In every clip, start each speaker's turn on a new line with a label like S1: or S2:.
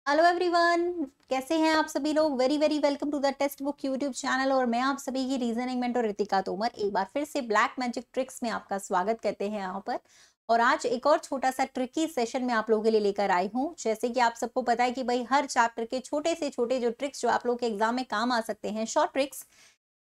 S1: Hello everyone, कैसे हैं आप सभी लोग। Very very welcome to the text book YouTube channel. और मैं आप सभी की रीजनिंग मेंटर रितिका तोमर एक बार फिर से ब्लैक मैजिक ट्रिक्स में आपका स्वागत करते हैं यहाँ पर। और आज एक और छोटा सा ट्रिकी सेशन में आप लोगों के लिए लेकर आई हूँ। जैसे कि आप सबको पता है कि भाई हर चैप्टर के छोटे से छोटे जो ट्रिक्स जो आप लोग के एग्जाम में काम आ सकते हैं, शॉर्ट ट्रिक्स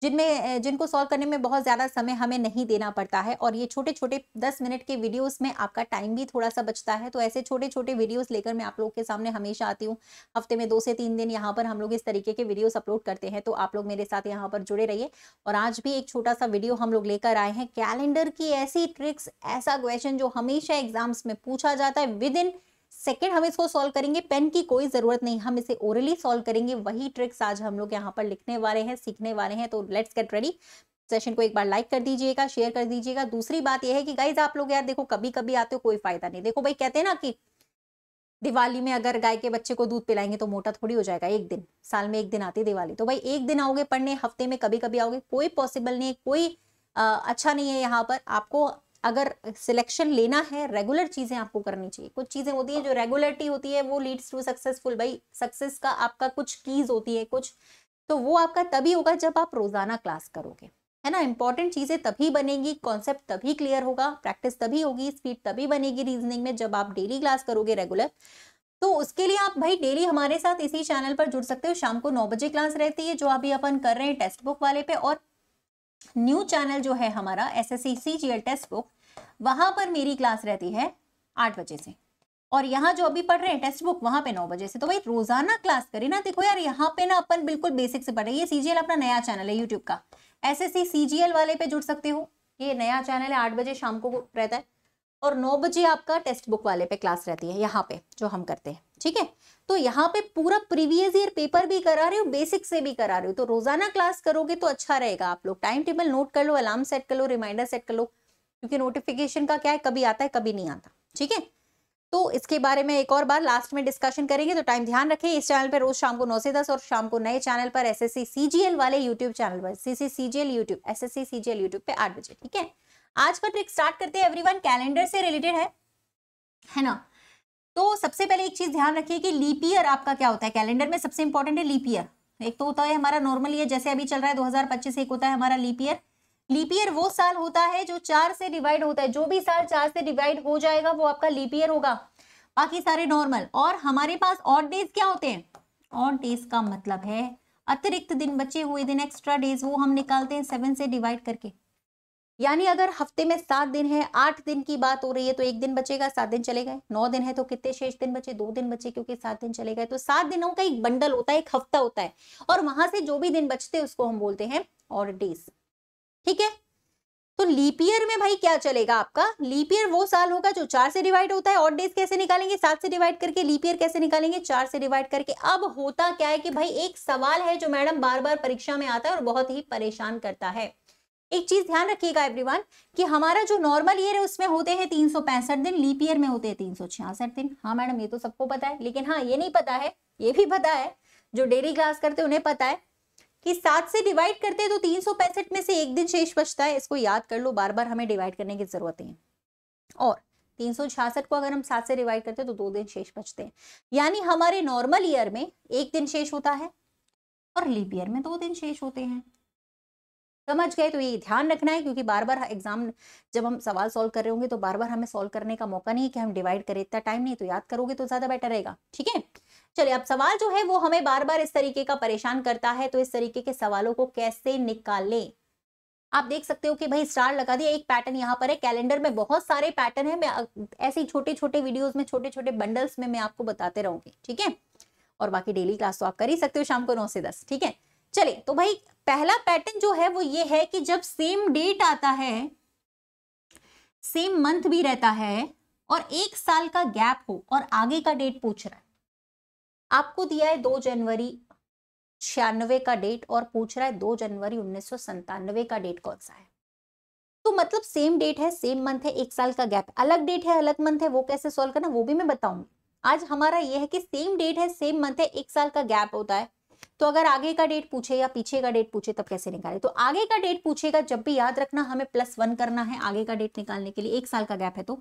S1: जिनको सॉल्व करने में बहुत ज़्यादा समय हमें नहीं देना पड़ता है। और ये छोटे छोटे 10 मिनट के वीडियोस में आपका टाइम भी थोड़ा सा बचता है। तो ऐसे छोटे छोटे वीडियोस लेकर मैं आप लोग के सामने हमेशा आती हूँ। हफ्ते में 2 से 3 दिन यहाँ पर हम लोग इस तरीके के वीडियोस अपलोड करते हैं। तो आप लोग मेरे साथ यहाँ पर जुड़े रहिए। और आज भी एक छोटा सा वीडियो हम लोग लेकर आए हैं, कैलेंडर की ऐसी ट्रिक्स, ऐसा क्वेश्चन जो हमेशा एग्जाम्स में पूछा जाता है। विद इन सेकेंड हम इसको सॉल्व करेंगे, पेन की कोई जरूरत नहीं, हम इसे ओरली सॉल्व करेंगे। वही ट्रिक्स आज हम लोग यहाँ पर लिखने वाले हैं, सीखने वाले हैं। तो लेट्स गेट रेडी। सेशन को एक बार लाइक कर दीजिएगा, शेयर कर दीजिएगा। दूसरी बात यह है कि गाइज आप लोग यार देखो, कभी कभी आते हो कोई फायदा नहीं। देखो भाई, कहते हैं ना कि दिवाली में अगर गाय के बच्चे को दूध पिलाएंगे तो मोटा थोड़ी हो जाएगा। एक दिन, साल में एक दिन आती है दिवाली, तो भाई एक दिन आओगे पढ़ने, हफ्ते में कभी कभी आओगे, कोई पॉसिबल नहीं है, कोई अच्छा नहीं है। यहाँ पर आपको अगर सिलेक्शन लेना है, रेगुलर चीजें आपको करनी चाहिए। कुछ चीजें होती है जो रेगुलरिटी होती है, वो लीड्स टू सक्सेसफुल। भाई सक्सेस का आपका कुछ कीज होती है कुछ, तो वो आपका तभी होगा जब आप रोजाना क्लास करोगे, है ना। इंपॉर्टेंट चीजें तभी बनेगी, कॉन्सेप्ट तभी क्लियर होगा, प्रैक्टिस तभी होगी, स्पीड तभी बनेगी रीजनिंग में जब आप डेली क्लास करोगे रेगुलर। तो उसके लिए आप भाई डेली हमारे साथ इसी चैनल पर जुड़ सकते हो। शाम को 9 बजे क्लास रहती है जो अभी अपन कर रहे हैं टेक्स्ट बुक वाले पे। और न्यू चैनल जो है हमारा एसएससी सीजीएल टेक्स्ट बुक, वहां पर मेरी क्लास रहती है 8 बजे से। और यहाँ जो अभी पढ़ रहे हैं टेक्स्ट बुक, वहां पे 9 बजे से। तो भाई रोजाना क्लास करें ना। देखो यार, यहाँ पे ना अपन बिल्कुल बेसिक से पढ़े। ये सीजीएल अपना नया चैनल है यूट्यूब का, एसएससी सीजीएल वाले पे जुड़ सकते हो। ये नया चैनल है, 8 बजे शाम को रहता है। और 9 बजे आपका टेक्स्ट बुक वाले पे क्लास रहती है, यहाँ पे जो हम करते हैं, ठीक है। तो यहाँ पे पूरा प्रीवियस ईयर पेपर भी करा रहे हो, बेसिक से भी करा रहे हो। तो रोजाना क्लास करोगे तो अच्छा रहेगा। आप लोग टाइम टेबल नोट कर लो, अलार्म सेट कर लो, रिमाइंडर सेट कर लो, क्योंकि नोटिफिकेशन का क्या है, कभी आता है कभी नहीं आता, ठीक है। तो इसके बारे में एक और बार लास्ट में डिस्कशन करेंगे। तो टाइम ध्यान रखें, इस चैनल पर रोज शाम को 9 से 10 और शाम को नए चैनल पर एसएससी सीजीएल वाले यूट्यूब चैनल पर, CC CGL YouTube, SSC CGL YouTube पे 8 बजे, ठीक है। आज का ट्रिक स्टार्ट करते हैं एवरीवन, कैलेंडर से रिलेटेड है ना। तो सबसे पहले एक चीज ध्यान रखिए कि लीप ईयर आपका क्या होता है। कैलेंडर में सबसे इंपॉर्टेंट है लीप ईयर। एक तो होता है हमारा नॉर्मल ईयर, जैसे अभी चल रहा है 2025, एक होता है हमारा लीप ईयर। लीप ईयर वो साल होता है जो 4 से डिवाइड होता है। जो भी साल 4 से डिवाइड हो जाएगा वो आपका लीप ईयर होगा, बाकी सारे नॉर्मल। और हमारे पास ऑड डेज क्या होते हैं? ऑड डेज का मतलब है अतिरिक्त दिन, बचे हुए दिन, एक्स्ट्रा डेज, वो हम निकालते हैं 7 से डिवाइड करके। यानी अगर हफ्ते में 7 दिन है, 8 दिन की बात हो रही है, तो एक दिन बचेगा, 7 दिन चले गए। 9 दिन है तो कितने शेष दिन बचे? 2 दिन बचे, क्योंकि 7 दिन चले गए। तो 7 दिनों का एक बंडल होता है, एक हफ्ता होता है। और वहां से जो भी दिन बचते हैं उसको हम बोलते हैं ऑड डेज, ठीक है। तो लीप ईयर में भाई क्या चलेगा आपका? लीप ईयर वो साल होगा जो 4 से डिवाइड होता है। ऑड डेज कैसे निकालेंगे? 7 से डिवाइड करके। लीप ईयर कैसे निकालेंगे? 4 से डिवाइड करके। अब होता क्या है कि भाई एक सवाल है जो मैडम बार बार परीक्षा में आता है और बहुत ही परेशान करता है। एक चीज ध्यान रखिएगा एवरीवन कि हमारा जो नॉर्मल ईयर है उसमें होते हैं 365 दिन, लीप ईयर में होते हैं 366 दिन। हाँ मैडम, ये तो सबको पता है, लेकिन हाँ ये नहीं पता है, ये भी पता है, जो डेली क्लास करते हैं उन्हें पता है कि 7 से डिवाइड करते हैं तो 365 में से एक दिन शेष बचता है। इसको याद कर लो, बार बार हमें डिवाइड करने की जरूरत नहीं है। और 366 को अगर हम 7 से डिवाइड करते हैं तो 2 दिन शेष बचते हैं। यानी हमारे नॉर्मल ईयर में एक दिन शेष होता है और लीप ईयर में 2 दिन शेष होते हैं। समझ गए? तो ये ध्यान रखना है, क्योंकि बार बार एग्जाम जब हम सवाल सॉल्व कर रहे होंगे तो बार बार हमें सॉल्व करने का मौका नहीं है कि हम डिवाइड करें, इतना टाइम नहीं। तो याद करोगे तो ज्यादा बेटर रहेगा, ठीक है। चलिए, अब सवाल जो है वो हमें बार बार इस तरीके का परेशान करता है। तो इस तरीके के सवालों को कैसे निकालें? आप देख सकते हो कि भाई स्टार लगा दिया, एक पैटर्न यहाँ पर है। कैलेंडर में बहुत सारे पैटर्न है, मैं ऐसे ही छोटे छोटे वीडियोस में, छोटे छोटे बंडल्स में मैं आपको बताते रहूंगी, ठीक है। और बाकी डेली क्लास तो आप कर ही सकते हो शाम को 9 से 10, ठीक है। चलिए, तो भाई पहला पैटर्न जो है वो ये है कि जब सेम डेट आता है, सेम मंथ भी रहता है और 1 साल का गैप हो और आगे का डेट पूछ रहा है। आपको दिया है 2 जनवरी 96 का डेट और पूछ रहा है 2 जनवरी 1997 का डेट कौन सा है। तो मतलब सेम डेट है, सेम मंथ है, 1 साल का गैप, अलग डेट है, अलग मंथ है, वो कैसे सॉल्व करना वो भी मैं बताऊंगी। आज हमारा ये है कि सेम डेट है, सेम मंथ है, 1 साल का गैप होता है। तो अगर आगे का डेट पूछे या पीछे का डेट पूछे तब कैसे निकाले? तो आगे का डेट पूछेगा जब भी, याद रखना हमें +1 करना है आगे का डेट निकालने के लिए। 1 साल का गैप है तो,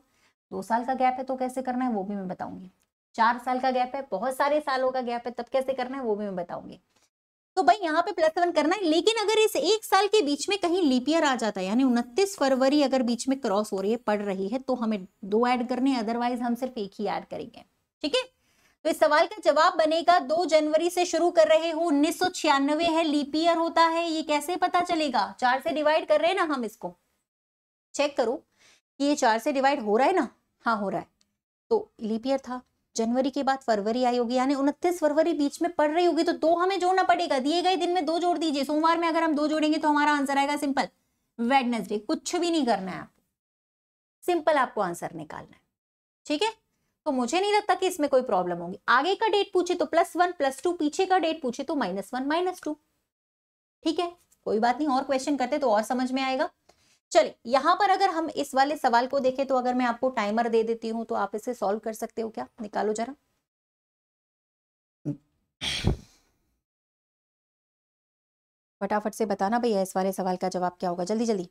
S1: 2 साल का गैप है तो कैसे करना है वो भी मैं बताऊंगी। 4 साल का गैप है, बहुत सारे सालों का गैप है, तब कैसे करना है वो भी मैं बताऊंगी। तो भाई यहाँ पे +1 करना है, लेकिन अगर इस 1 साल के बीच में कहीं लीप ईयर आ जाता है, यानी 29 फरवरी अगर बीच में क्रॉस हो रही है, पड़ रही है, तो हमें 2 ऐड करने हैं, अदरवाइज हम सिर्फ एक ही ऐड करेंगे। ठीक है, तो इस सवाल का जवाब बनेगा 2 जनवरी से शुरू कर रहे हो, 1996 है, लीप ईयर होता है। ये कैसे पता चलेगा? 4 से डिवाइड कर रहे हैं ना हम, इसको चेक करो कि ये 4 से डिवाइड हो रहा है ना? हाँ हो रहा है, तो लीप ईयर था, जनवरी के बाद फरवरी आई होगी, यानी 29 फरवरी बीच में पड़ रही होगी, तो 2 हमें जोड़ना पड़ेगा। दिए गए दिन में 2 जोड़ दीजिए। सोमवार में अगर हम 2 जोड़ेंगे तो हमारा आंसर आएगा सिंपल वेडनेसडे। कुछ भी नहीं करना है आपको, सिंपल आपको आंसर निकालना है। ठीक है, तो मुझे नहीं लगता कि इसमें कोई प्रॉब्लम होगी। आगे का डेट पूछे तो +1 +2, पीछे का डेट पूछे तो -1 -2। ठीक है, कोई बात नहीं, और क्वेश्चन करते तो और समझ में आएगा। चलिए, यहां पर अगर हम इस वाले सवाल को देखें तो अगर मैं आपको टाइमर दे देती हूं तो आप इसे सॉल्व कर सकते हो क्या? निकालो जरा। फटाफट से बताना भैया इस वाले सवाल का जवाब क्या होगा, जल्दी जल्दी।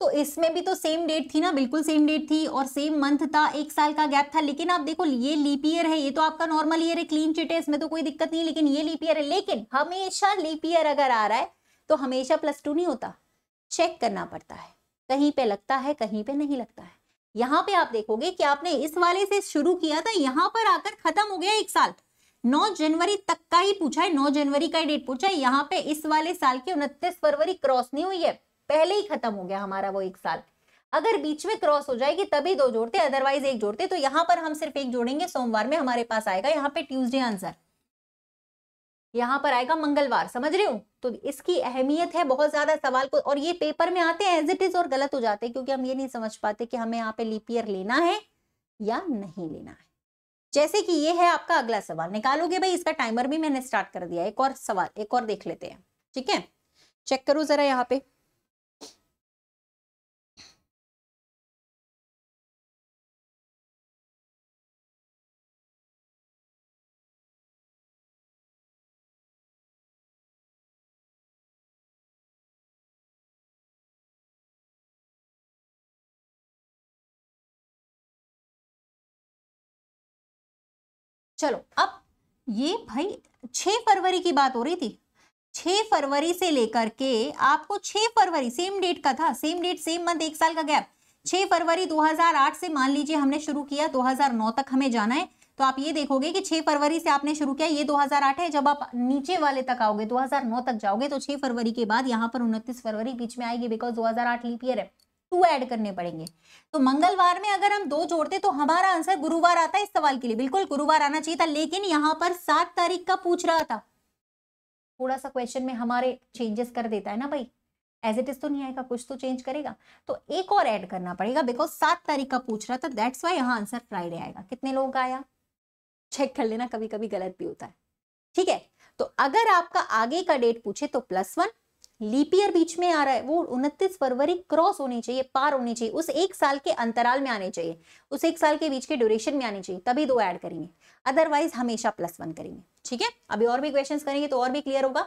S1: तो इसमें भी तो सेम डेट थी ना, बिल्कुल सेम डेट थी और सेम मंथ था, 1 साल का गैप था। लेकिन आप देखो, ये लीप ईयर है, ये तो आपका नॉर्मल ईयर है, क्लीन चिट है, इसमें तो कोई दिक्कत नहीं है, लेकिन ये लीप ईयर है। लेकिन हमेशा लीप ईयर अगर आ रहा है तो हमेशा +2 नहीं होता, चेक करना पड़ता है, कहीं पे लगता है कहीं पे नहीं लगता है। यहाँ पे आप देखोगे कि आपने इस वाले से शुरू किया था, यहाँ पर आकर खत्म हो गया 1 साल। 9 जनवरी तक का ही पूछा है, 9 जनवरी का डेट पूछा है। यहाँ पे इस वाले साल की 29 फरवरी क्रॉस नहीं हुई है, पहले ही खत्म हो गया हमारा वो 1 साल। अगर बीच में क्रॉस हो जाएगी तभी 2 जोड़ते, अदरवाइज 1 जोड़ते। तो यहाँ पर हम सिर्फ 1 जोड़ेंगे, सोमवार में हमारे पास आएगा यहाँ पे ट्यूसडे आंसर, यहाँ पर आएगा मंगलवार। समझ रहे हो? तो इसकी अहमियत है बहुत ज्यादा सवाल को, और ये पेपर में आते हैं एज इट इज और गलत हो जाते हैं, क्योंकि हम ये नहीं समझ पाते कि हमें यहाँ पे लीप ईयर लेना है या नहीं लेना है। जैसे कि ये है आपका अगला सवाल, निकालोगे भाई, इसका टाइमर भी मैंने स्टार्ट कर दिया। एक और सवाल, एक और देख लेते हैं। ठीक है, चेक करो जरा यहाँ पे। चलो, अब ये भाई 6 फरवरी की बात हो रही थी, 6 फरवरी से लेकर के आपको 6 फरवरी सेम डेट का था, सेम डेट सेम मंथ, 1 साल का गैप। 6 फरवरी 2008 से मान लीजिए हमने शुरू किया, 2009 तक हमें जाना है। तो आप ये देखोगे कि 6 फरवरी से आपने शुरू किया, ये 2008 है। जब आप नीचे वाले तक आओगे, 2009 तक जाओगे, तो 6 फरवरी के बाद यहाँ पर 29 फरवरी बीच में आएगी, बिकॉज 2008 लीप ईयर है। 2 ऐड करने पड़ेंगे। तो मंगलवार में अगर हम 2 जोड़ते तो हमारा आंसर गुरुवार आता है। इस सवाल के लिए बिल्कुल गुरुवार आना चाहिए था, लेकिन यहाँ पर 7 तारीख का पूछ रहा था। थोड़ा सा क्वेश्चन में हमारे चेंजेस कर देता है ना भाई, एज इट इज तो नहीं आएगा, कुछ तो चेंज करेगा। तो एक और ऐड करना पड़ेगा, बिकॉज 7 तारीख का पूछ रहा था, दैट्स वाई यहाँ आंसर फ्राइडे आएगा। कितने लोगों का आया चेक कर लेना, कभी कभी गलत भी होता है। ठीक है, तो अगर आपका आगे का डेट पूछे तो +1, लीप ईयर बीच में आ रहा है, वो 29 फरवरी क्रॉस होनी चाहिए, पार होनी चाहिए, उस 1 साल के अंतराल में आने चाहिए, उस 1 साल के बीच के ड्यूरेशन में आनी चाहिए, तभी 2 ऐड करेंगे, अदरवाइज हमेशा +1 करेंगे। ठीक है, अभी और भी क्वेश्चंस करेंगे तो और भी क्लियर होगा।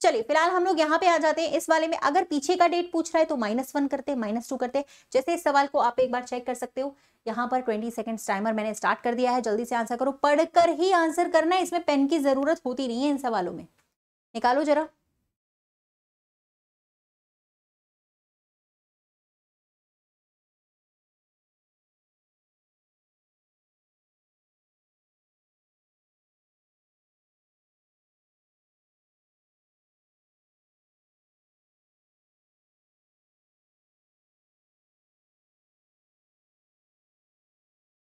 S1: चलिए, फिलहाल हम लोग यहाँ पे आ जाते हैं। इस वाले में अगर पीछे का डेट पूछ रहा है तो -1 करते, -2 करते। जैसे इस सवाल को आप एक बार चेक कर सकते हो, यहाँ पर 20 सेकंड्स टाइमर मैंने स्टार्ट कर दिया है, जल्दी से आंसर करो, पढ़कर ही आंसर करना है, इसमें पेन की जरूरत होती नहीं है इन सवालों में। निकालो जरा।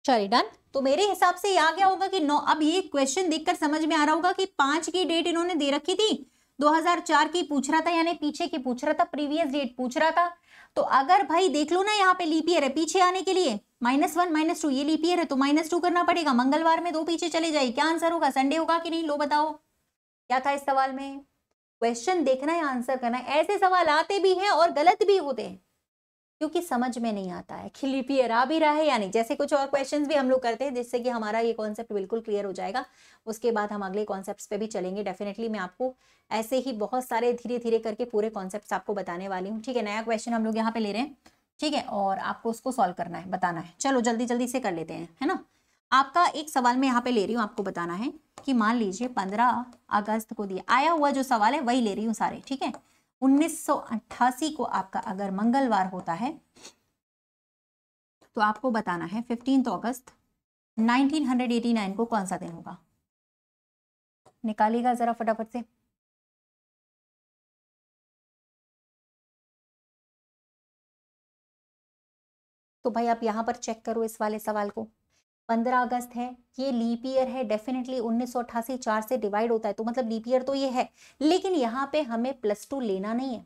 S1: चलिए डन। तो मेरे हिसाब से आ गया होगा कि 9, अब ये क्वेश्चन देखकर समझ में आ रहा होगा कि 5 की डेट इन्होंने दे रखी थी, 2004 की पूछ रहा था, यानी पीछे की पूछ रहा था, प्रीवियस डेट पूछ रहा था। तो अगर भाई देख लो ना, यहाँ पे लीप ईयर है, पीछे आने के लिए -1 -2, ये लीप ईयर है तो -2 करना पड़ेगा। मंगलवार में 2 पीछे चले जाए, क्या आंसर होगा? संडे होगा कि नहीं? लो बताओ क्या था इस सवाल में। क्वेश्चन देखना है, आंसर करना है। ऐसे सवाल आते भी हैं और गलत भी होते हैं, क्योंकि समझ में नहीं आता है कि लीप ईयर आ भी रहा है या नहीं। जैसे कुछ और क्वेश्चंस भी हम लोग करते हैं जिससे कि हमारा ये कॉन्सेप्ट बिल्कुल क्लियर हो जाएगा। उसके बाद हम अगले कॉन्सेप्ट्स पे भी चलेंगे। डेफिनेटली मैं आपको ऐसे ही बहुत सारे धीरे धीरे करके पूरे कॉन्सेप्ट्स आपको बताने वाली हूँ। ठीक है, नया क्वेश्चन हम लोग यहाँ पे ले रहे हैं। ठीक है, और आपको उसको सॉल्व करना है, बताना है। चलो जल्दी जल्दी से कर लेते हैं, है ना। आपका एक सवाल मैं यहाँ पे ले रही हूँ, आपको बताना है कि मान लीजिए 15 अगस्त को दिया आया हुआ जो सवाल है वही ले रही हूँ सारे। ठीक है, 1988 को आपका अगर मंगलवार होता है तो आपको बताना है 15 अगस्त 1989 को कौन सा दिन होगा। निकालिएगा जरा फटाफट से। तो भाई आप यहां पर चेक करो इस वाले सवाल को। 15 अगस्त है, ये लीप ईयर है, डेफिनेटली 1988 4 से डिवाइड होता है तो मतलब लीप ईयर तो ये है। लेकिन यहाँ पे हमें +2 लेना नहीं है।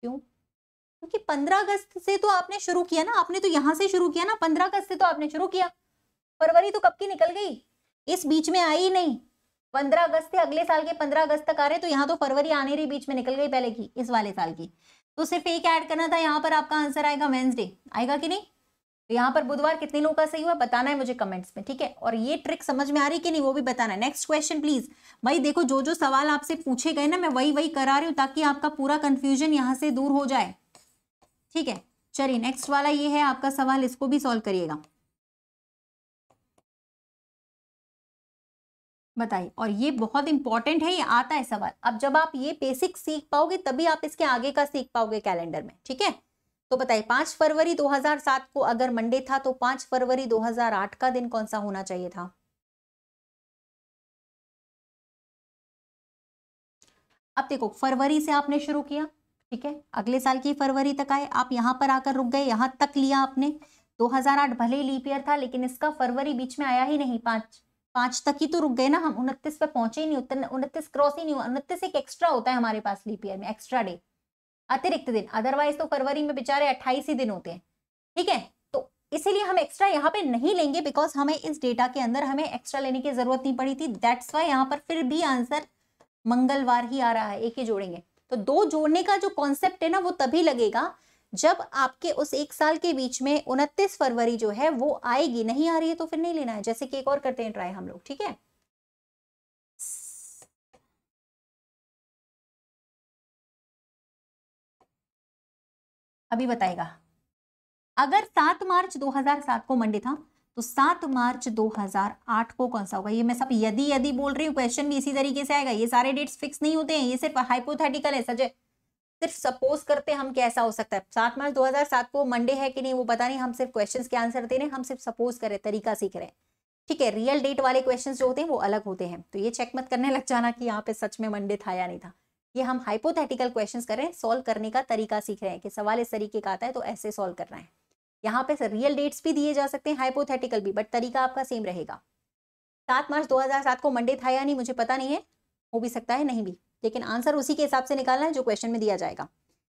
S1: क्यों? क्योंकि 15 अगस्त से तो आपने शुरू किया ना, आपने तो यहां से शुरू किया ना, 15 अगस्त से तो आपने शुरू किया। फरवरी तो कब की निकल गई, इस बीच में आई नहीं। 15 अगस्त से अगले साल के 15 अगस्त तक आ रहे, तो यहाँ तो फरवरी आने रही, बीच में निकल गई पहले की, इस वाले साल की। तो सिर्फ एक ऐड करना था, यहाँ पर आपका आंसर आएगा वेंसडे। आएगा कि नहीं? तो यहाँ पर बुधवार कितने लोगों का सही हुआ बताना है मुझे कमेंट्स में। ठीक है, और ये ट्रिक समझ में आ रही कि नहीं वो भी बताना है। Next question please. भाई देखो जो जो सवाल आपसे पूछे गए ना मैं वही वही करा रही हूँ ताकि आपका पूरा कंफ्यूजन यहाँ से दूर हो जाए। ठीक है, चलिए नेक्स्ट वाला ये है आपका सवाल, इसको भी सॉल्व करिएगा। बताइए, और ये बहुत इंपॉर्टेंट है, ये आता है सवाल। अब जब आप ये बेसिक सीख पाओगे तभी आप इसके आगे का सीख पाओगे कैलेंडर में। ठीक है, तो बताइए 5 फरवरी 2007 को अगर मंडे था तो 5 फरवरी 2008 का दिन कौन सा होना चाहिए था? अब देखो फरवरी से आपने शुरू किया, ठीक है, अगले साल की फरवरी तक आए, आप यहां पर आकर रुक गए, यहां तक लिया आपने। 2008 भले ही लीप ईयर था लेकिन इसका फरवरी बीच में आया ही नहीं, 5 तक ही तो रुक गए ना हम, 29 पे पहुंचे ही नहीं, 29 क्रॉस ही नहीं हुआ। 29 एक एक्स्ट्रा होता है हमारे पास लीप ईयर में, एक्स्ट्रा डे, अतिरिक्त दिन। अदरवाइज तो फरवरी में बेचारे 28 ही दिन होते हैं। ठीक है, तो इसीलिए हम एक्स्ट्रा यहाँ पे नहीं लेंगे, बिकॉज हमें इस डेटा के अंदर हमें एक्स्ट्रा लेने की जरूरत नहीं पड़ी थी। दैट्स वाई यहाँ पर फिर भी आंसर मंगलवार ही आ रहा है, एक ही जोड़ेंगे। तो 2 जोड़ने का जो कॉन्सेप्ट है ना वो तभी लगेगा जब आपके उस एक साल के बीच में 29 फरवरी जो है वो आएगी। नहीं आ रही है तो फिर नहीं लेना है। जैसे कि एक और करते हैं ट्राई हम लोग। ठीक है, अभी बताएगा। अगर 7 मार्च 2007 को मंडे था तो 7 मार्च 2008 को कौन सा होगा? ये मैं सब यदि बोल रही हूँ, क्वेश्चन भी इसी तरीके से आएगा। ये सारे डेट्स फिक्स नहीं होते हैं, ये सिर्फ हाइपोथेटिकल है सजे, सिर्फ सपोज करते हम कैसा हो सकता है। 7 मार्च 2007 को मंडे है कि नहीं वो पता नहीं, हम सिर्फ क्वेश्चंस के आंसर दे रहे हैं, हम सिर्फ सपोज कर रहे, तरीका सीख रहे हैं। ठीक है, रियल डेट वाले क्वेश्चंस जो होते हैं वो अलग होते हैं, तो ये चेक मत करने लग जाना कि यहाँ पे सच में मंडे था या नहीं था। ये हम हाइपोथेटिकल क्वेश्चंस कर रहे हैं, सॉल्व करने का तरीका सीख रहे हैं कि सवाल इस तरीके का आता है तो ऐसे सॉल्व करना है। यहाँ पे रियल डेट्स भी दिए जा सकते हैं, हाइपोथेटिकल भी, बट तरीका आपका सेम रहेगा। 7 मार्च 2007 को मंडे था या नहीं मुझे पता नहीं है, हो भी सकता है नहीं भी, लेकिन आंसर उसी के हिसाब से निकालना है जो क्वेश्चन में दिया जाएगा।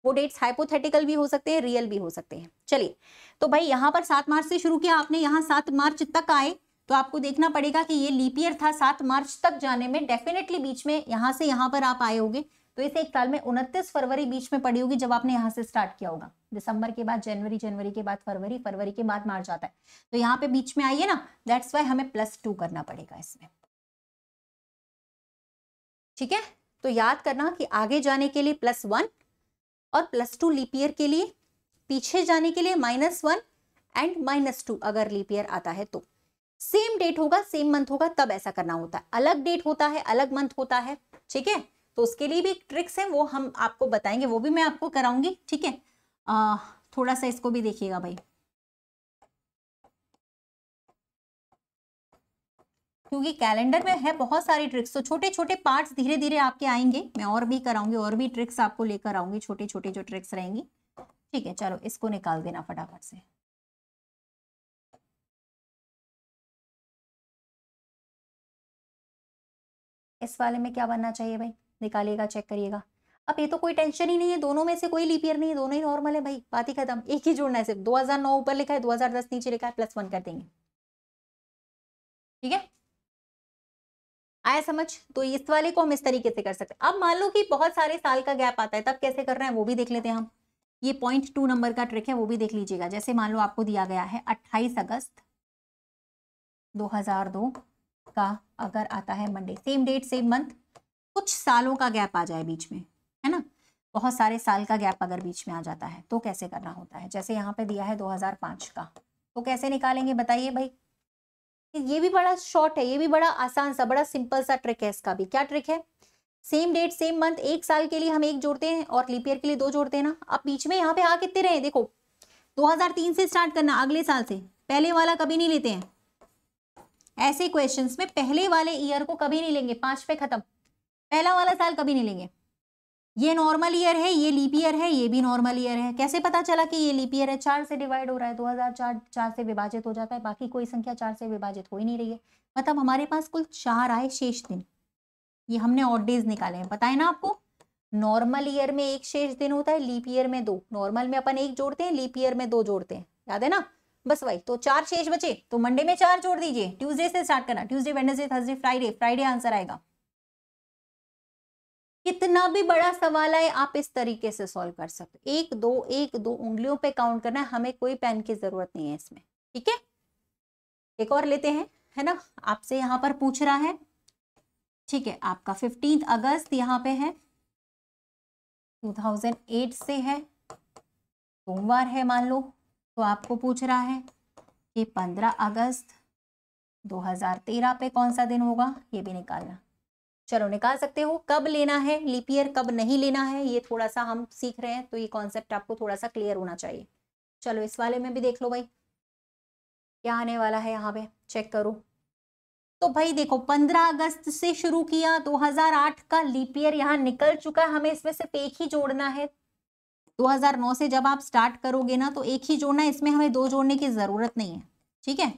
S1: वो डेट्स हाइपोथेटिकल भी हो सकते हैं, रियल भी हो सकते हैं। चलिए, तो भाई यहाँ पर 7 मार्च से शुरू किया आपने, यहाँ 7 मार्च तक आए तो आपको देखना पड़ेगा कि ये लीप ईयर था। 7 मार्च तक जाने में डेफिनेटली बीच में यहाँ से यहाँ पर आप आए होंगे, तो इसे एक साल में 29 फरवरी बीच में पड़ी होगी जब आपने यहाँ से स्टार्ट किया होगा। दिसंबर के बाद जनवरी, जनवरी के बाद फरवरी, फरवरी के बाद मार्च आता है, तो यहाँ पे बीच में आइए ना। दैट्स वाई हमें +2 करना पड़ेगा इसमें। ठीक है, तो याद करना कि आगे जाने के लिए +1 और +2 लीप ईयर के लिए, पीछे जाने के लिए -1 एंड -2 अगर लीप ईयर आता है तो। सेम डेट होगा, सेम मंथ होगा तब ऐसा करना होता है। अलग डेट होता है, अलग मंथ होता है। ठीक है, तो उसके लिए भी एक ट्रिक्स है, वो हम आपको बताएंगे, वो भी मैं आपको कराऊंगी। ठीक है, थोड़ा सा इसको भी देखिएगा भाई, क्योंकि कैलेंडर में है बहुत सारी ट्रिक्स, तो छोटे छोटे पार्ट्स धीरे धीरे आपके आएंगे। मैं और भी कराऊंगी, और भी ट्रिक्स आपको लेकर आऊंगी, छोटे छोटे जो ट्रिक्स रहेंगी। ठीक है, चलो इसको निकाल देना फटाफट से। इस वाले में क्या बनना चाहिए भाई, निकालिएगा, चेक करिएगा। अब ये तो कोई टेंशन ही नहीं है, दोनों में से कोई लीप ईयर नहीं है, दोनों ही नॉर्मल है भाई, बात ही खत्म। एक ही जोड़ना है सिर्फ, 2009 ऊपर लिखा है, 2010 नीचे लिखा है, +1 कर देंगे। ठीक है, आया समझ? तो इस वाले को हम इस तरीके से कर सकते हैं। अब मान लो कि बहुत सारे साल का गैप आता है, तब कैसे कर रहे हैं वो भी देख लेते हैं हम। ये 0.2 नंबर का ट्रिक है, वो भी देख लीजिएगा। जैसे मान लो आपको दिया गया है 28 अगस्त 2002 का अगर आता है Monday, same date same month, कुछ सालों का गैप आ जाए बीच में, है ना, बहुत सारे साल का गैप अगर बीच में आ जाता है तो कैसे करना होता है। जैसे यहाँ पे दिया है 2005 का, तो कैसे निकालेंगे बताइए भाई। ये भी बड़ा शॉर्ट है, ये भी बड़ा आसान सा, बड़ा सिंपल सा ट्रिक है। इसका भी क्या ट्रिक है, सेम डेट सेम मंथ, एक साल के लिए हम एक जोड़ते हैं और लीप ईयर के लिए 2 जोड़ते हैं ना। अब बीच में यहाँ पे आ कितने रहे, देखो 2003 से स्टार्ट करना, अगले साल से, पहले वाला कभी नहीं लेते हैं। ऐसे क्वेश्चंस में पहले वाले ईयर को कभी नहीं लेंगे, 5 पे खत्म, पहला वाला साल कभी नहीं लेंगे। ये नॉर्मल ईयर है, ये लीप ईयर है, ये भी नॉर्मल ईयर है। कैसे पता चला कि ये लीप ईयर है, 4 से डिवाइड हो रहा है, 2004 4 से विभाजित हो जाता है, बाकी कोई संख्या 4 से विभाजित हो ही नहीं रही है। मतलब हमारे पास कुल 4 आए शेष दिन, ये हमने ऑड डेज निकाले हैं। पता है ना आपको, नॉर्मल ईयर में 1 शेष दिन होता है, लीप ईयर में 2। नॉर्मल में अपन 1 जोड़ते हैं, लीप ईयर में 2 जोड़ते हैं, याद है ना, बस वही। तो 4 शेष बचे, तो मंडे में 4 जोड़ दीजिए, ट्यूसडे से स्टार्ट करना, Tuesday Wednesday Thursday Friday, Friday answer आएगा। कितना भी बड़ा सवाल है आप इस तरीके से सॉल्व कर सकते, 1 2 उंगलियों पे काउंट करना है, हमें कोई पेन की जरूरत नहीं है इसमें, ठीक है। एक और लेते हैं, है ना, आपसे यहाँ पर पूछ रहा है, ठीक है, आपका 15 अगस्त यहाँ पे है, 2008 से है, सोमवार है मान लो, तो आपको पूछ रहा है कि 15 अगस्त 2013 पे कौन सा दिन होगा, ये भी निकालना। चलो निकाल सकते हो। कब लेना है लीप ईयर, कब नहीं लेना है, ये थोड़ा सा हम सीख रहे हैं, तो ये कॉन्सेप्ट आपको थोड़ा सा क्लियर होना चाहिए। चलो इस वाले में भी देख लो भाई क्या आने वाला है, यहाँ पे चेक करो। तो भाई देखो 15 अगस्त से शुरू किया, 2008 का लीप ईयर यहाँ निकल चुका है, हमें इसमें सिर्फ एक ही जोड़ना है। 2009 से जब आप स्टार्ट करोगे ना तो एक ही जोड़ना है, इसमें हमें 2 जोड़ने की जरूरत नहीं है, ठीक है।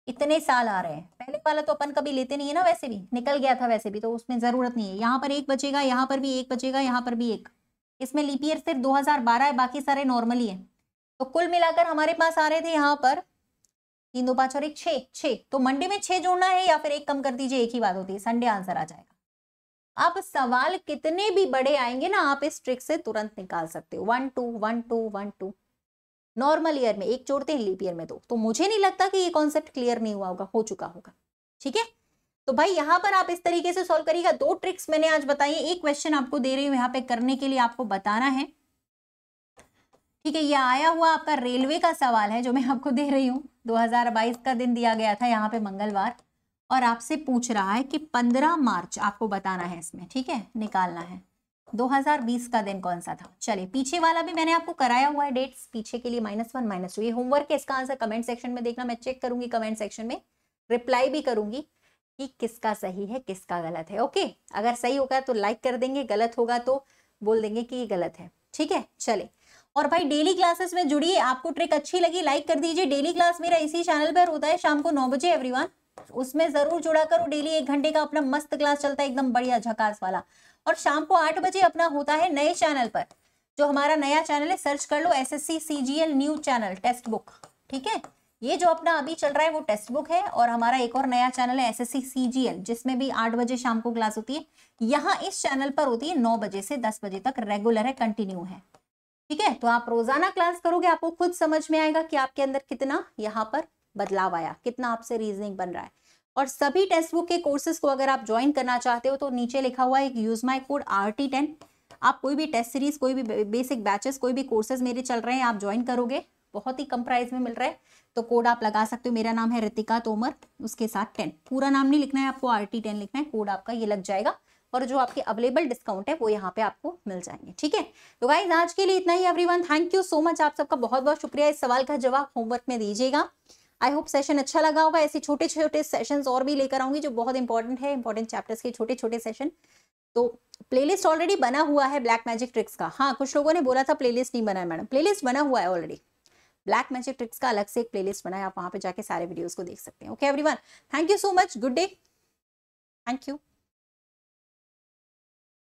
S1: इतने साल आ रहे हैं, पहले वाला तो अपन कभी लेते नहीं है ना, वैसे भी निकल गया था, वैसे भी तो उसमें जरूरत नहीं है। यहाँ पर 1 बचेगा, यहाँ पर भी 1 बचेगा, यहाँ पर भी 1। इसमें लीप ईयर सिर्फ 2012 है, बाकी सारे नॉर्मल ही है। तो कुल मिलाकर हमारे पास आ रहे थे यहाँ पर 3 2 5 और 1 6। तो मंडे में 6 जोड़ना है या फिर 1 कम कर दीजिए, एक ही बात होती है, संडे आंसर आ जाएगा। अब सवाल कितने भी बड़े आएंगे ना, आप इस ट्रिक से तुरंत निकाल सकते हो। 1 2 1 2 1 2, नॉर्मल ईयर में 1 जोड़ते हैं, लीप ईयर में 2। तो मुझे नहीं लगता कि ये कॉन्सेप्ट क्लियर नहीं हुआ होगा, हो चुका होगा, ठीक है। तो भाई यहाँ पर आप इस तरीके से सॉल्व करिएगा। 2 ट्रिक्स मैंने आज बताई, एक क्वेश्चन आपको दे रही हूँ यहाँ पे करने के लिए, आपको बताना है, ठीक है। ये आया हुआ आपका रेलवे का सवाल है जो मैं आपको दे रही हूँ, 2022 का दिन दिया गया था यहाँ पे मंगलवार, और आपसे पूछ रहा है कि 15 मार्च आपको बताना है इसमें, ठीक है, निकालना है 2020 का दिन कौन सा था। चलिए पीछे वाला भी मैंने आपको कराया हुआ है डेट्स, पीछे के लिए -1 -2, ये होमवर्क है, इसका आंसर कमेंट सेक्शन में देखना, मैं चेक करूंगी कमेंट सेक्शन में, रिप्लाई भी करूंगी कि किसका सही है किसका गलत है। ओके, अगर सही होगा तो लाइक कर देंगे, गलत होगा तो बोल देंगे कि ये गलत है, ठीक है। चले, और भाई डेली क्लासेस में जुड़िए, आपको ट्रिक अच्छी लगी लाइक कर दीजिए। डेली क्लास मेरा इसी चैनल पर होता है शाम को 9 बजे एवरीवन, उसमें जरूर जुड़ा करो। डेली 1 घंटे का अपना मस्त क्लास चलता है, एकदम बढ़िया झकास वाला। और शाम को 8 बजे अपना होता है नए चैनल पर, जो हमारा नया चैनल है, सर्च कर लो SSC CGL new channel text book, ठीक है। ये जो अपना अभी चल रहा है वो टेक्स्ट बुक है, और हमारा एक और नया चैनल है SSC CGL, जिसमें भी 8 बजे शाम को क्लास होती है। यहाँ इस चैनल पर होती है 9 बजे से 10 बजे तक, रेगुलर है, कंटिन्यू है, ठीक है। तो आप रोजाना क्लास करोगे, आपको खुद समझ में आएगा कि आपके अंदर कितना यहाँ पर बदलाव आया, कितना आपसे रीजनिंग बन रहा है। और सभी टेक्स्ट बुक के कोर्सेज को अगर आप ज्वाइन करना चाहते हो तो नीचे लिखा हुआ है एक यूज माई कोड RT10। आप कोई भी टेस्ट सीरीज, कोई भी बेसिक बैचेस, कोई भी कोर्सेज मेरे चल रहे हैं, आप ज्वाइन करोगे, बहुत ही कम प्राइस में मिल रहा है, तो कोड आप लगा सकते हो। मेरा नाम है रितिका तोमर, उसके साथ 10, पूरा नाम नहीं लिखना है आपको, RT10 लिखना है, कोड आपका ये लग जाएगा, और जो आपके अवेलेबल डिस्काउंट है वो यहाँ पे आपको मिल जाएंगे, ठीक है। तो गाइज आज के लिए इतना ही everyone, thank you so much, आप सबका बहुत बहुत शुक्रिया। इस सवाल का जवाब होमवर्क में दीजिएगा। आई होप सेशन अच्छा लगा होगा। ऐसे छोटे छोटे सेशंस और भी लेकर आऊंगी जो बहुत इंपॉर्टेंट है, इंपॉर्टेंट चैप्टर्स के छोटे छोटे सेशन। तो प्लेलिस्ट ऑलरेडी बना हुआ है ब्लैक मैजिक ट्रिक्स का। हाँ, कुछ लोगों ने बोला था प्लेलिस्ट नहीं बना है मैडम, प्लेलिस्ट बना हुआ है ऑलरेडी, ब्लैक मैजिक ट्रिक्स का अलग से एक प्लेलिस्ट बना है, आप वहां पे जाके सारे वीडियोस को देख सकते हैं। Okay everyone, thank you so much, good day, thank you.